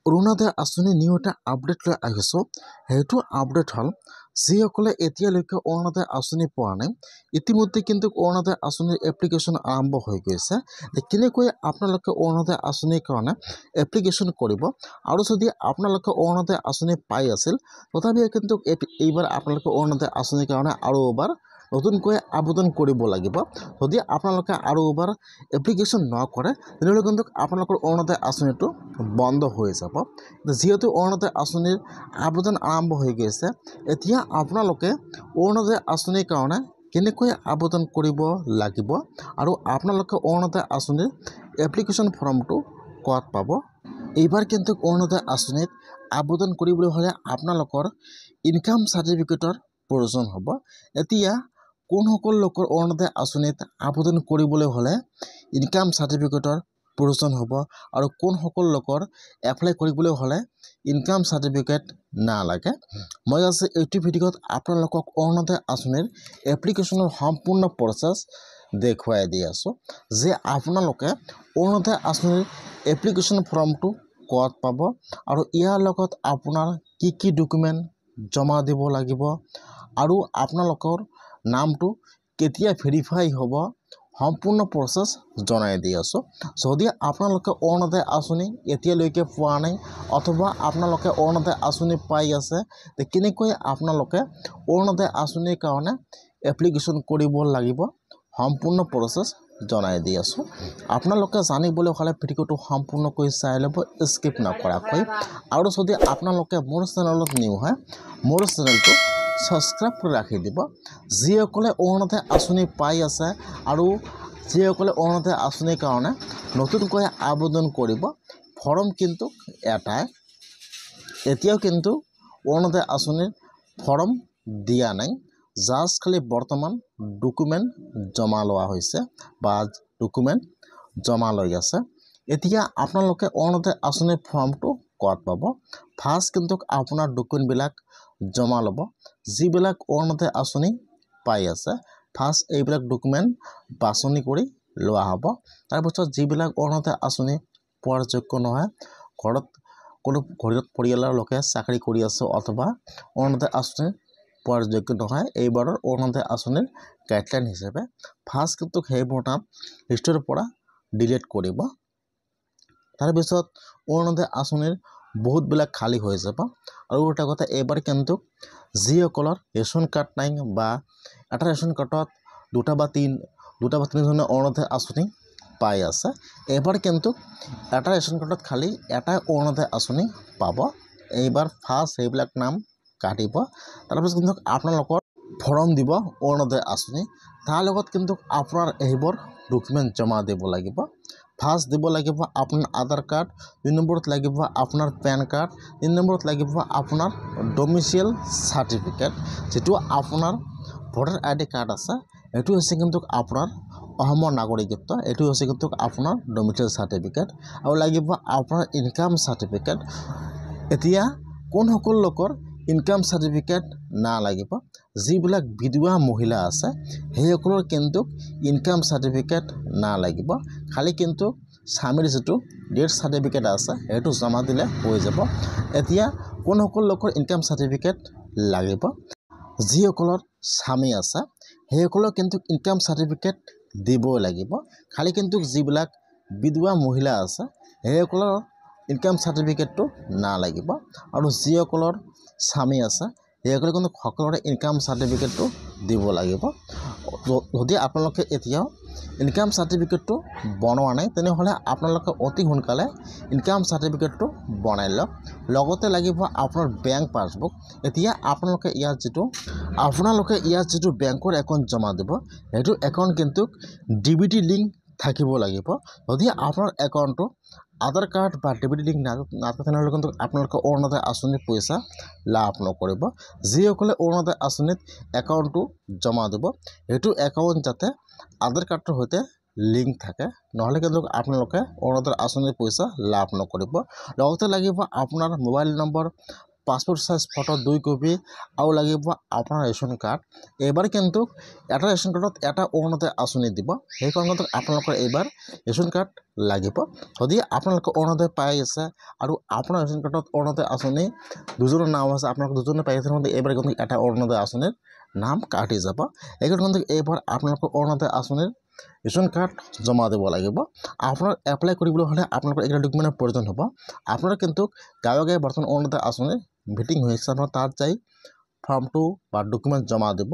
অৰুণোদয় আঁচনি নিউ এটা আপডেট লৈ আহিছোঁ। সেইটো আপডেট হ'ল যিসকলে এতিয়ালৈকে অৰুণোদয় আঁচনি পোৱা নাই, ইতিমধ্যে কিন্তু অৰুণোদয় আঁচনিৰ এপ্লিকেশ্যন আৰম্ভ হৈ গৈছে। কেনেকৈ আপোনালোকে অৰুণোদয় আঁচনিৰ কাৰণে এপ্লিকেশ্যন কৰিব, আৰু যদি আপোনালোকে অৰুণোদয় আঁচনি পাই আছিল তথাপিও কিন্তু এইবাৰ আপোনালোকে অৰুণোদয় আঁচনিৰ কাৰণে আৰু এবাৰ নতুনকৈ আবেদন কৰিব লাগিব। যদি আপোনালোকে আৰু এবাৰ এপ্লিকেশ্যন নকৰে তেনেহ'লে কিন্তু আপোনালোকৰ অৰুণোদয় আঁচনিটো বন্ধ হৈ যাব। যিহেতু অৰুণোদয় আঁচনিৰ আবেদন আৰম্ভ হৈ গৈছে, এতিয়া আপোনালোকে অৰুণোদয় আঁচনিৰ কাৰণে কেনেকৈ আবেদন কৰিব লাগিব আৰু আপোনালোকে অৰুণোদয় আঁচনিৰ এপ্লিকেশ্যন ফৰ্মটো ক'ত পাব। এইবাৰ কিন্তু অৰুণোদয় আঁচনিত আবেদন কৰিবলৈ হ'লে আপোনালোকৰ ইনকাম চাৰ্টিফিকেটৰ প্ৰয়োজন হ'ব। এতিয়া কোনসকল লোকৰ অৰুণোদয় আঁচনিত আবেদন কৰিবলৈ হ'লে ইনকাম চাৰ্টিফিকেটৰ প্ৰয়োজন হ'ব আৰু কোনসকল লোকৰ এপ্লাই কৰিবলৈ হ'লে ইনকাম চাৰ্টিফিকেট নালাগে। মই আজি এইটো ভিডিঅ'ত আপোনালোকক অৰুণোদয় আঁচনিৰ এপ্লিকেশ্যনৰ সম্পূৰ্ণ প্ৰচেছ দেখুৱাই দি আছোঁ, যে আপোনালোকে অৰুণোদয় আঁচনিৰ এপ্লিকেশ্যন ফৰ্মটো ক'ত পাব আৰু ইয়াৰ লগত আপোনাৰ কি কি ডকুমেণ্ট জমা দিব লাগিব আৰু আপোনালোকৰ নামটো কেতিয়া ভেৰিফাই হ'ব, সম্পূৰ্ণ প্ৰচেছ জনাই দি আছোঁ। যদি আপোনালোকে অৰুণোদয় আঁচনি এতিয়ালৈকে পোৱা নাই অথবা আপোনালোকে অৰুণোদয় আঁচনি পাই আছে, কেনেকৈ আপোনালোকে অৰুণোদয় আঁচনিৰ কাৰণে এপ্লিকেশ্যন কৰিব লাগিব, সম্পূৰ্ণ প্ৰচেছ জনাই দি আছোঁ। আপোনালোকে জানিবলৈ হ'লে ভিডিঅ'টো সম্পূৰ্ণকৈ চাই ল'ব, স্কিপ নকৰাকৈ। আৰু যদি আপোনালোকে মোৰ চেনেলত নিউ হয়, মোৰ চেনেলটো ছাবস্ক্ৰাইব কৰি ৰাখি দিব। যিসকলে অৰুণোদয় আঁচনি পাই আছে আৰু যিসকলে অৰুণোদয় আঁচনিৰ কাৰণে নতুনকৈ আবেদন কৰিব, ফৰ্ম কিন্তু এটাই, এতিয়াও কিন্তু অৰুণোদয় আঁচনিৰ ফৰ্ম দিয়া নাই। জাষ্ট খালি বৰ্তমান ডকুমেণ্ট জমা লোৱা হৈছে বা ডকুমেণ্ট জমা লৈ আছে। এতিয়া আপোনালোকে অৰুণোদয় আঁচনিৰ ফৰ্মটো ক'ত পাব। ফাৰ্ষ্ট কিন্তু আপোনাৰ ডকুমেণ্টবিলাক জমা ল'ব, যিবিলাক অৰুণোদয় আঁচনি পাই আছে। ফাৰ্ষ্ট এইবিলাক ডকুমেণ্ট বাছনি কৰি লোৱা হ'ব। তাৰপিছত যিবিলাক অৰুণোদয় আঁচনি পোৱাৰ যোগ্য নহয়, ঘৰত পৰিয়ালৰ লোকে চাকৰি কৰি আছে অথবা অৰুণোদয় আঁচনি পোৱাৰ যোগ্য নহয়, এইবাৰৰ অৰুণোদয় আঁচনিৰ গাইডলাইন হিচাপে ফাৰ্ষ্ট কিন্তু সেইবোৰ নাম লিষ্টৰ পৰা ডিলিট কৰিব। তাৰপিছত অৰুণোদয় আঁচনিৰ বহুতবিলাক খালী হৈ যাব। আৰু এটা কথা, এইবাৰ কিন্তু যিসকলৰ ৰেচন কাৰ্ড নাই বা এটা ৰেচন কাৰ্ডত দুটা বা তিনিজনে অৰুণোদয় আঁচনি পাই আছে, এইবাৰ কিন্তু এটা ৰেচন কাৰ্ডত খালি এটাই অৰুণোদয় আঁচনি পাব। এইবাৰ ফাৰ্ষ্ট সেইবিলাক নাম কাটিব। তাৰপিছত কিন্তু আপোনালোকৰ ফৰ্ম দিব অৰুণোদয় আঁচনি, তাৰ লগত কিন্তু আপোনাৰ এইবোৰ ডকুমেণ্ট জমা দিব লাগিব। ফাৰ্ষ্ট দিব লাগিব আপোনাৰ আধাৰ কাৰ্ড, 2 নম্বৰত লাগিব আপোনাৰ পেন কাৰ্ড, 3 নম্বৰত লাগিব আপোনাৰ ডমিচিয়েল চাৰ্টিফিকেট, যিটো আপোনাৰ ভোটাৰ ID কাৰ্ড আছে। এইটো হৈছে কিন্তু আপোনাৰ অসমৰ নাগৰিকত্ব, এইটো হৈছে কিন্তু আপোনাৰ ডমিচিয়েল চাৰ্টিফিকেট, আৰু লাগিব আপোনাৰ ইনকাম চাৰ্টিফিকেট। এতিয়া কোনসকল লোকৰ ইনকাম চাৰ্টিফিকেট নালাগিব, যিবিলাক বিধৱা মহিলা আছে সেইসকলৰ কিন্তু ইনকাম চাৰ্টিফিকেট নালাগিব। খালি কিন্তু স্বামীৰ যিটো ডেথ চাৰ্টিফিকেট আছে সেইটো জমা দিলে হৈ যাব। এতিয়া কোনসকল লোকৰ ইনকাম চাৰ্টিফিকেট লাগিব, যিসকলৰ স্বামী আছে সেইসকলৰ কিন্তু ইনকাম চাৰ্টিফিকেট দিবই লাগিব। খালি কিন্তু যিবিলাক বিধৱা মহিলা আছে সেইসকলৰ ইনকাম চাৰ্টিফিকেটটো নালাগিব, আৰু যিসকলৰ স্বামী আছে সেইসকলে কিন্তু সকলোৰে ইনকাম চাৰ্টিফিকেটটো দিব লাগিব। যদি আপোনালোকে এতিয়াও ইনকাম চাৰ্টিফিকেটটো বনোৱা নাই তেনেহ'লে আপোনালোকে অতি সোনকালে ইনকাম চাৰ্টিফিকেটটো বনাই লওক। লগতে লাগিব আপোনাৰ বেংক পাছবুক। এতিয়া আপোনালোকে ইয়াত যিটো বেংকৰ একাউণ্ট জমা দিব, সেইটো একাউণ্ট কিন্তু DBT লিংক থাকিব লাগিব। যদি আপোনাৰ একাউণ্টটো আধাৰ কাৰ্ড বা DBT লিংক নাথাকে তেনেহ'লে কিন্তু আপোনালোকে অৰুণোদয় আঁচনিৰ পইচা লাভ নকৰিব। যিসকলে অৰুণোদয় আঁচনিত একাউণ্টটো জমা দিব, সেইটো একাউণ্ট যাতে আধাৰ কাৰ্ডৰ সৈতে লিংক থাকে, নহ'লে কিন্তু আপোনালোকে অৰুণোদয় আঁচনিৰ পইচা লাভ নকৰিব। লগতে লাগিব আপোনাৰ mobile number passport size photo 2 copy আৰু লাগিব আপোনাৰ ৰেচন কাৰ্ড এইবাৰ কিন্তু এটা ৰেচন কাৰ্ডত এটা অৰুণোদয় আঁচনি দিব সেই কাৰণত আপোনালোকৰ এইবাৰ ৰেচন কাৰ্ড লাগিব যদি আপোনালোকে অৰুণোদয় পাই আছে আৰু আপোনাৰ ৰেচন কাৰ্ডত অৰুণোদয় আঁচনি দুজনৰ নাম আছে আপোনালোক দুজনে পাই আছে এইবাৰ কিন্তু এটা অৰুণোদয় আঁচনিৰ নাম কাটি যাব এই কাৰণত এইবাৰ আপোনালোকৰ অৰুণোদয় আঁচনিৰ ৰেচন কাৰ্ড জমা দিব লাগিব আপোনাৰ এপ্লাই কৰিবলৈ হ'লে আপোনালোকৰ এইকেইটা ডকুমেণ্টৰ প্ৰয়োজন হ'ব আপোনাৰ কিন্তু গাঁৱে গাঁৱে বৰ্তমান অৰুণোদয় আঁচনিৰ মিটিং হৈছে আপোনাৰ তাত যাই ফৰ্মটো বা ডকুমেণ্ট জমা দিব